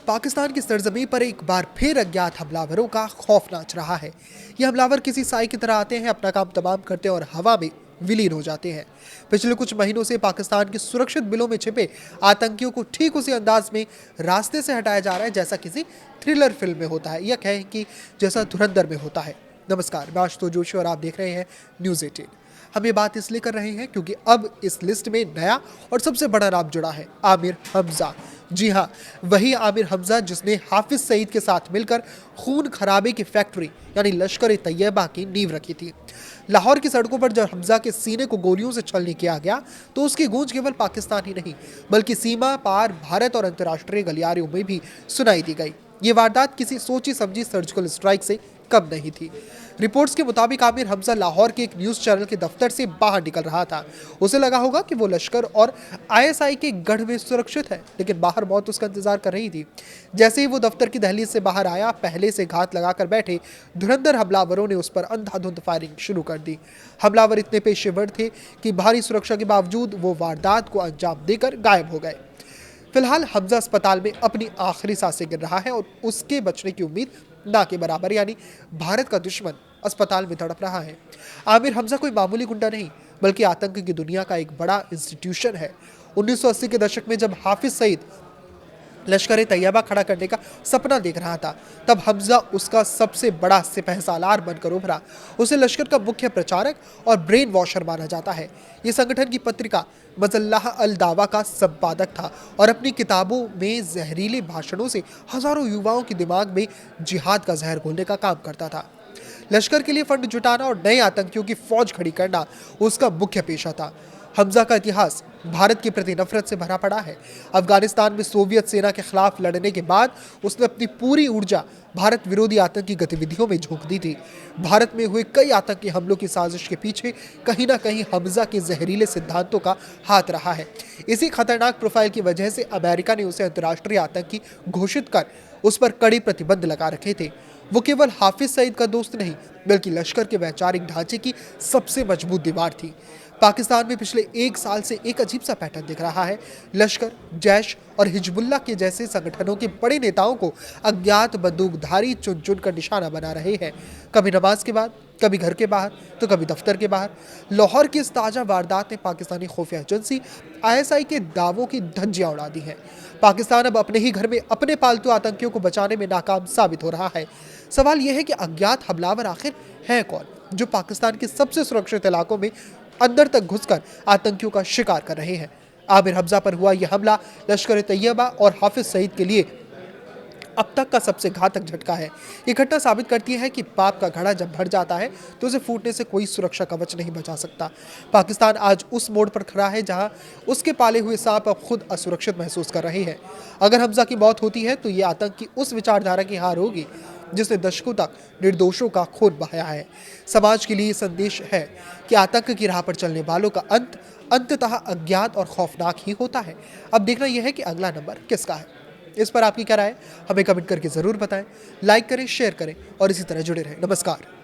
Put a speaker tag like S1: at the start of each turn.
S1: पाकिस्तान की सरजमीं पर एक बार फिर अज्ञात हमलावरों का खौफ नाच रहा है। ये हमलावर किसी साई की तरह आते हैं, अपना काम तमाम करते हैं और हवा में विलीन हो जाते हैं। पिछले कुछ महीनों से पाकिस्तान के सुरक्षित बिलों में छिपे आतंकियों को ठीक उसी अंदाज में रास्ते से हटाया जा रहा है जैसा किसी थ्रिलर फिल्म में होता है, या कहें कि जैसा धुरंधर में होता है। नमस्कार, मैं आशुतोष जोशी और आप देख रहे हैं न्यूज़ 18। हम ये बात इसलिए कर रहे हैं क्योंकि अब इस लिस्ट में नया और सबसे बड़ा नाम जुड़ा है, आमिर हमजा। जी हाँ, वही आमिर हमजा जिसने हाफिज सईद के साथ मिलकर खून खराबे की फैक्ट्री यानी लश्कर-ए-तैयबा की नींव रखी थी। लाहौर की सड़कों पर जब हमजा के सीने को गोलियों से छलनी किया गया तो उसकी गूंज केवल पाकिस्तान ही नहीं बल्कि सीमा पार भारत और अंतर्राष्ट्रीय गलियारों में भी सुनाई दी गई। ये वारदात किसी सोची समझी सर्जिकल स्ट्राइक से कम नहीं थी। रिपोर्ट्स के मुताबिक आमिर हमजा लाहौर के एक न्यूज़ चैनल के दफ्तर से बाहर निकल रहा था। उसे लगा होगा कि वो लश्कर और आईएसआई के गढ़ में सुरक्षित है, लेकिन बाहर मौत उसका इंतजार कर रही थी। जैसे ही वो दफ्तर की दहलीज से बाहर आया, पहले से घात लगाकर बैठे धुरंधर हमलावरों ने उस पर अंधाधुंध फायरिंग शुरू कर दी। हमलावर इतने पेशेवर थे कि भारी सुरक्षा के बावजूद वो वारदात को अंजाम देकर गायब हो गए। फिलहाल हमजा अस्पताल में अपनी आखिरी सांसें गिन रहा है और उसके बचने की उम्मीद ना के बराबर, यानी भारत का दुश्मन अस्पताल में तड़प रहा है। आमिर हमजा कोई मामूली गुंडा नहीं बल्कि आतंक की दुनिया का एक बड़ा इंस्टीट्यूशन है। 1980 के दशक में जब हाफिज सईद लश्कर-ए-तैयबा खड़ा करने का सपना देख रहा था, तब हमजा उसका सबसे बड़ा सिपहसालार बनकर उभरा। उसे लश्कर का मुख्य प्रचारक और ब्रेन वॉशर माना जाता है। ये संगठन की पत्रिका मजल्लाह अल दावा का संपादक था और अपनी किताबों में जहरीले भाषणों से हजारों युवाओं के दिमाग में जिहाद का जहर घोलने का काम करता था। लश्कर के लिए फंड जुटाना और नए आतंकियों की फौज खड़ी करना उसका मुख्य पेशा था। हमजा का इतिहास भारत के प्रति नफरत से भरा पड़ा है। अफगानिस्तान में सोवियत सेना के खिलाफ लड़ने के बाद उसने अपनी पूरी ऊर्जा भारत विरोधी आतंकी गतिविधियों में झोंक दी थी। भारत में हुए कई आतंकी हमलों की साजिश के पीछे कहीं ना कहीं हमजा के जहरीले सिद्धांतों का हाथ रहा है। इसी खतरनाक प्रोफाइल की वजह से अमेरिका ने उसे अंतर्राष्ट्रीय आतंकी घोषित कर उस पर कड़ी प्रतिबंध लगा रखे थे। वो केवल हाफिज सईद का दोस्त नहीं बल्कि लश्कर के वैचारिक ढांचे की सबसे मजबूत दीवार थी। पाकिस्तान में पिछले एक साल से एक अजीब सा पैटर्न दिख रहा है। लश्कर, जैश और हिजबुल्लाह के जैसे संगठनों के बड़े नेताओं को अज्ञात बंदूकधारी चुन चुन कर निशाना बना रहे हैं। कभी नमाज के बाद, कभी घर के बाहर, तो कभी दफ्तर के बाहर। लाहौर की इस ताज़ा वारदात ने पाकिस्तानी खुफिया एजेंसी आईएसआई के दावों की धज्जियां उड़ा दी हैं। पाकिस्तान अब अपने ही घर में अपने पालतू आतंकियों को बचाने में नाकाम साबित हो रहा है। सवाल यह है कि अज्ञात हमलावर आखिर है कौन, जो पाकिस्तान के सबसे सुरक्षित इलाकों में अंदर तक घुसकर आतंकियों का शिकार कर रहे हैं। आमिर हमजा पर हुआ यह हमला लश्कर-ए-तैयबा और हाफिज सईद के लिए अब तक का सबसे घातक झटका है। ये घटना साबित करती है कि पाप का घड़ा जब भर जाता है तो उसे फूटने से कोई सुरक्षा कवच नहीं बचा सकता। पाकिस्तान आज उस मोड़ पर खड़ा है जहां उसके पाले हुए सांप अब खुद असुरक्षित महसूस कर रहे हैं। अगर हमजा की मौत होती है तो ये आतंक की उस विचारधारा की हार होगी जिसने दशकों तक निर्दोषों का खून बहाया है। समाज के लिए संदेश है कि आतंक की राह पर चलने वालों का अंत अंततः अज्ञात और खौफनाक ही होता है। अब देखना यह है कि अगला नंबर किसका है। इस पर आपकी क्या राय है, हमें कमेंट करके जरूर बताएं। लाइक करें, शेयर करें और इसी तरह जुड़े रहें। नमस्कार।